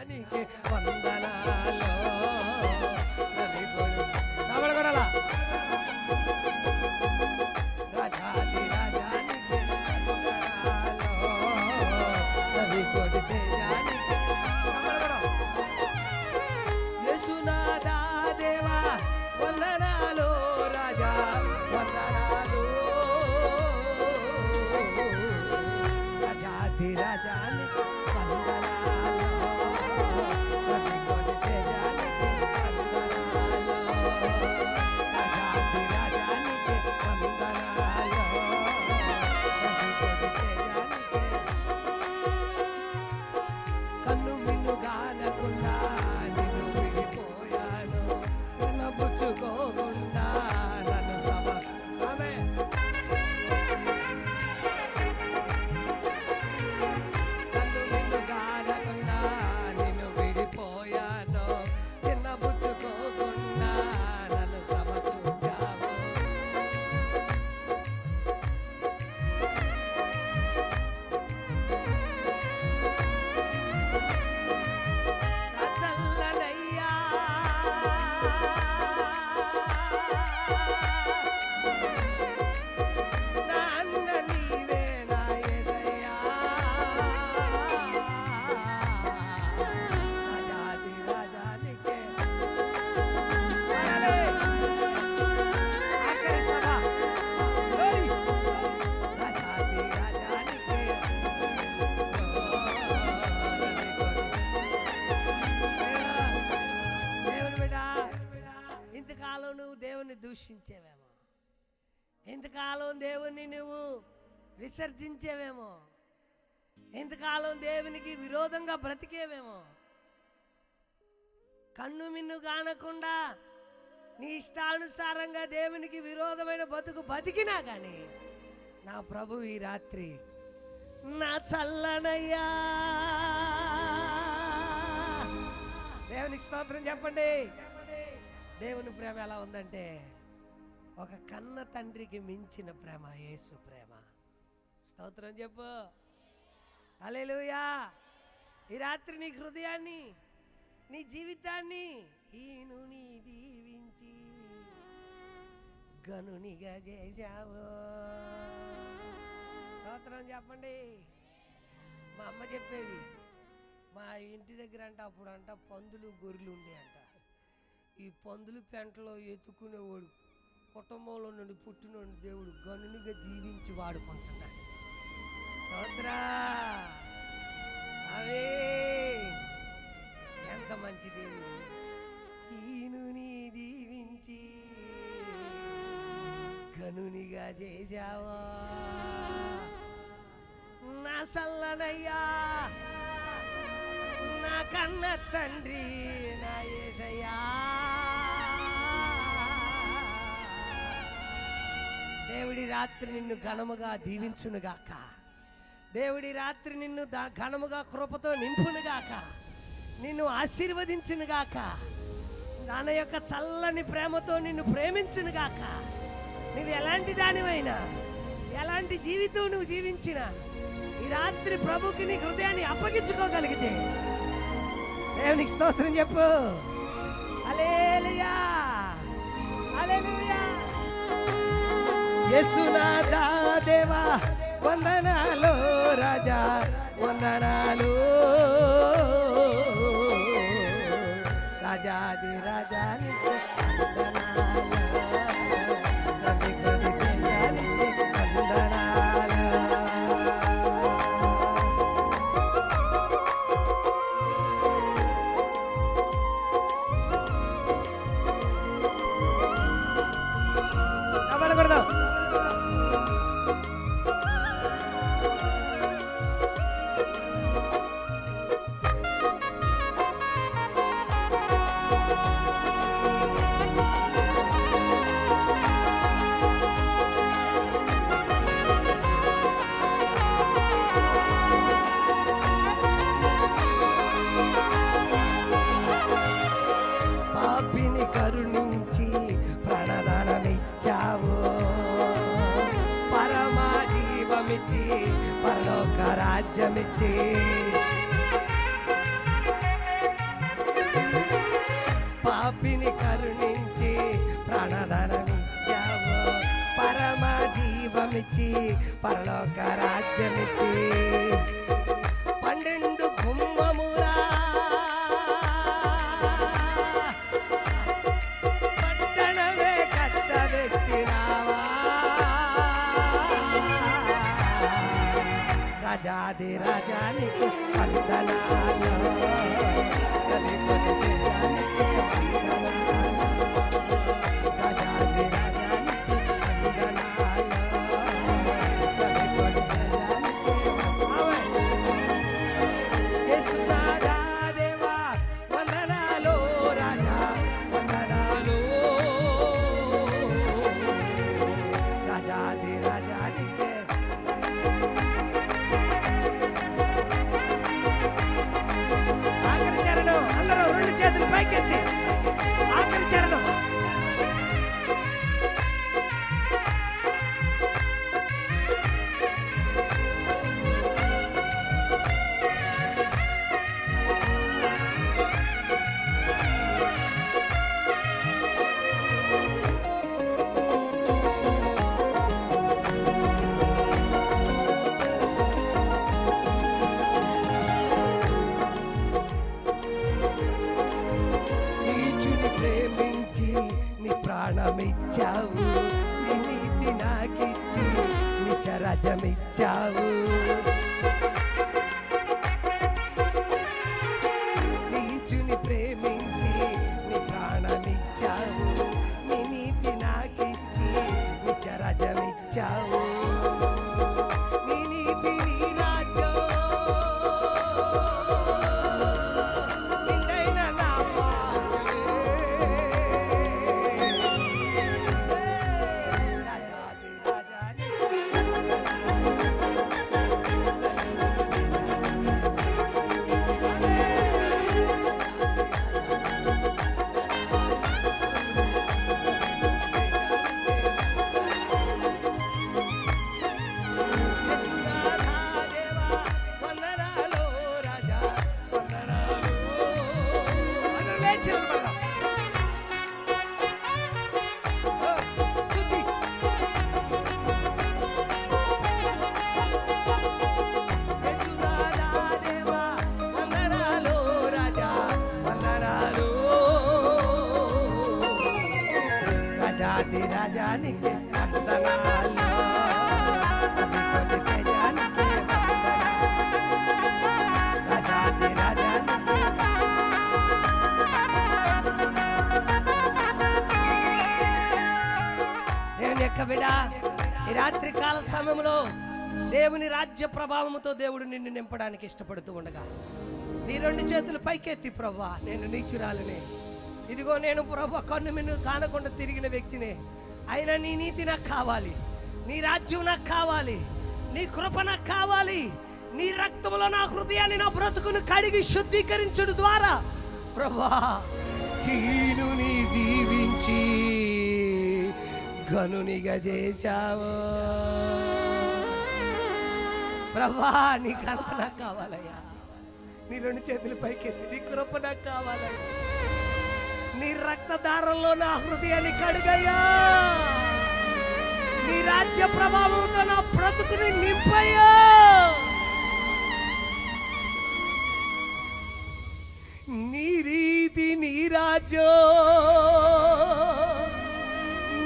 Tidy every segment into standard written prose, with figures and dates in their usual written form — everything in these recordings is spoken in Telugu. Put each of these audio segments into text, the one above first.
రాజానికి వందనాలు. కబడి కొడాలా రాజాది రాజానికి వందనాలు. రవి కోటి తేజానికి కబడి కొడ యేసునాథా దేవా వందనాలు. రాజా వందనాలు. రాజాది రాజానికి వందనాలు. రవి కోటి తేజానికి వందనాలు. రాజాది రాజానికి వందనాలు. రవి కోటి తేజానికి కన్ను మిన్ను గానకుండా నిన్ను విడిపోయాను. పుచ్చుకోకుండా నన్ను ఆమె కన్ను మిన్ను గానకుండా నిన్ను విడిపోయాను. చిన్న పుచ్చుకోకుండా నన్ను సమకూర్చావు. చల్లనయ్యా నాన్న నీవే నా యేసయ్యా. రాజాది రాజానికే ఆఖరి సభ గ్లోరీ. రాజాది రాజానికే దేవుని బిడ్డ, ఇంతకాలం నువ్వు దేవుణ్ణి దూషించేవేమో, ఇంతకాలం దేవుణ్ణి నువ్వు విసర్జించేవేమో, ఇంతకాలం దేవునికి విరోధంగా బ్రతికేవేమో. కన్ను మిన్ను కానకుండా నీ ఇష్టానుసారంగా దేవునికి విరోధమైన బతుకు బతికినా కానీ నా ప్రభు ఈ రాత్రి నా చల్లనయ్యా. దేవునికి స్తోత్రం చెప్పండి. దేవుని ప్రేమ ఎలా ఉందంటే ఒక కన్న తండ్రికి మించిన ప్రేమ యేసు ప్రేమ. స్తోత్రం చెప్పు. హల్లెలూయా. ఈ రాత్రి నీ హృదయాన్ని నీ జీవితాన్ని ఈను నీ దీవించి గనునిగా చేశావు. స్తోత్రం చెప్పండి. మా అమ్మ చెప్పేది, మా ఇంటి దగ్గర అప్పుడు పందులు గొర్రెలు ఉండే అంట. ఈ పందులు పెంటలో ఎత్తుకునేవాడు కుటుంబంలో నుండి పుట్టినోడు దేవుడు గనునిగా దీవించి వాడుకుంటున్నాడు. స్తోత్రా. అవే ఎంత మంచి దేవుడు. ఈను నీ దీవించి గనునిగా చేశావా. నా సల్లనయ్యా, నా కన్న తండ్రి, నా యేసయ్యా. దేవుడి రాత్రి నిన్ను ఘనముగా దీవించునుగాక. దేవుడి రాత్రి నిన్ను ఘనముగా కృపతో నింపునుగాక. నిన్ను ఆశీర్వదించునుగాక. తన యొక్క చల్లని ప్రేమతో నిన్ను ప్రేమించునుగాక. నువ్వు ఎలాంటి దానివైనా, ఎలాంటి జీవితం నువ్వు జీవించినా ఈ రాత్రి ప్రభుకి నీ హృదయాన్ని అప్పగించుకోగలిగితే దేవునికి స్తోత్రం చెప్పు. హల్లెలూయా, హల్లెలూయా. యేసునాథా దేవా వందనాలు. రాజా వందనాలు. రాజాది రాజానికి వందనాలు. రవి కోటి తేజానికి వందనాలు. కబడి కొడదాం. మార్చి పరలోక రాజ్యమిచ్చి 12 గుమ్మముల పట్టణమే కట్టబెట్టినావా రాజాది రాజానికి వందనాలు గది కొడి ప్రజానికి వందనాలు రాజాది రాజానికి వందనాలు గది కొడి ప్రజానికి వందనాలు యేసునాథా దేవా వందనాలు రాజా వందనాలు రాజాది రాజానికి ఆఖరి చరణం అందరూ 2 చేతులు పైకెత్తి ఆఖరి చరణం నీచుని ప్రేమించి నీ ప్రాణమిచ్చావు నీ నీతి నాకిచ్చి నిత్యరాజ్యమిచ్చావు నీచుని ప్రేమించి నీ ప్రాణమిచ్చావు నీ నీతి నాకిచ్చి నిత్యరాజ్యమిచ్చావు నీ నీతి నీ రాజ్యం నిండైన నా రాజాది రాజాని యేసునాథా దేవా వందనాలు రాజా వందనాలు అందరూ లేచి నిలబడదాం. స్తుతి యేసునాథా దేవా వందనాలు రాజా వందనాలు రాజాది రాజానికి వందనాలు కవి కొడి తేజానికి వందనాలు రాజాది రాజానికి దేవుని యొక్క బిడ్డ ఈ రాత్రి కాల సమయంలో దేవుని రాజ్య ప్రభావముతో దేవుడు నిన్ను నింపడానికి ఇష్టపడుతూ ఉండగా నీ 2 చేతులు పైకెత్తి ప్రభా నేను నీచురాలిని ఇదిగో నేను ప్రభా కన్ను మిన్ను కానకుండా తిరిగిన వ్యక్తిని అయినా నీ నీతి నాకు కావాలి నీ రాజ్యం నాకు కావాలి నీ కృప నాకు కావాలి నీ రక్తంలో నా హృదయాన్ని నా బ్రతుకును కడిగి శుద్ధీకరించుడు ద్వారా ప్రభా హీనుని దీవించి గనునిగా చేశావు ప్రభా నీ కృప నాకు కావాలయ్యా నీ 2 చేతులు పైకెత్తి నీ కృప నాకు కావాలయ్యా నీ రక్తధారంలో నా హృదయాన్ని కడుగయ్యా నీ రాజ్య ప్రభావంతో నా బ్రతుకుని నింపయ్యా నీ రీతి నీ రాజ్యం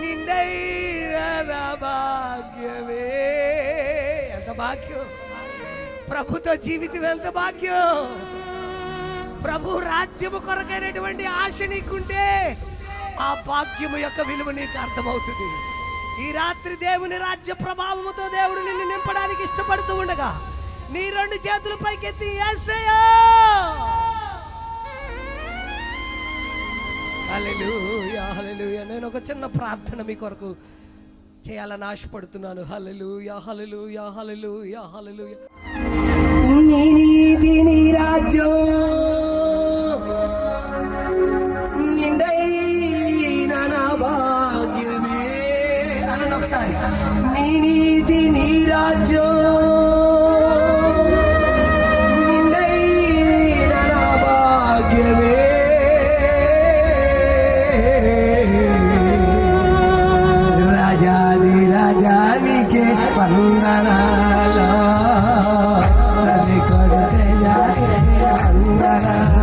నిండైన నా భాగ్యమే ఎంత భాగ్యం ప్రభుతో జీవితం ఎంత భాగ్యం ప్రభు రాజ్యము కొరకైనటువంటి ఆశ నీకుంటే ఆ భాగ్యము యొక్క విలువ నీకు అర్థమవుతుంది ఈ రాత్రి దేవుని రాజ్య ప్రభావముతో దేవుడు నిన్ను నింపడానికి ఇష్టపడుతూ ఉండగా నీ 2 చేతులు పైకెత్తి యేసయ్యా హల్లెలూయా హల్లెలూయా నేను ఒక చిన్న ప్రార్థన మీ కొరకు చేయాలని ఆశపడుతున్నాను హల్లెలూయా హల్లెలూయా హల్లెలూయా హల్లెలూయా నీ నీతి నీ రాజ్యం నిండైన నా భాగ్యమే అనండి ఒకసారి నీ నీతి నీ రాజ్యం నిండైన నా భాగ్యమే రాజాది రాజానికే రారా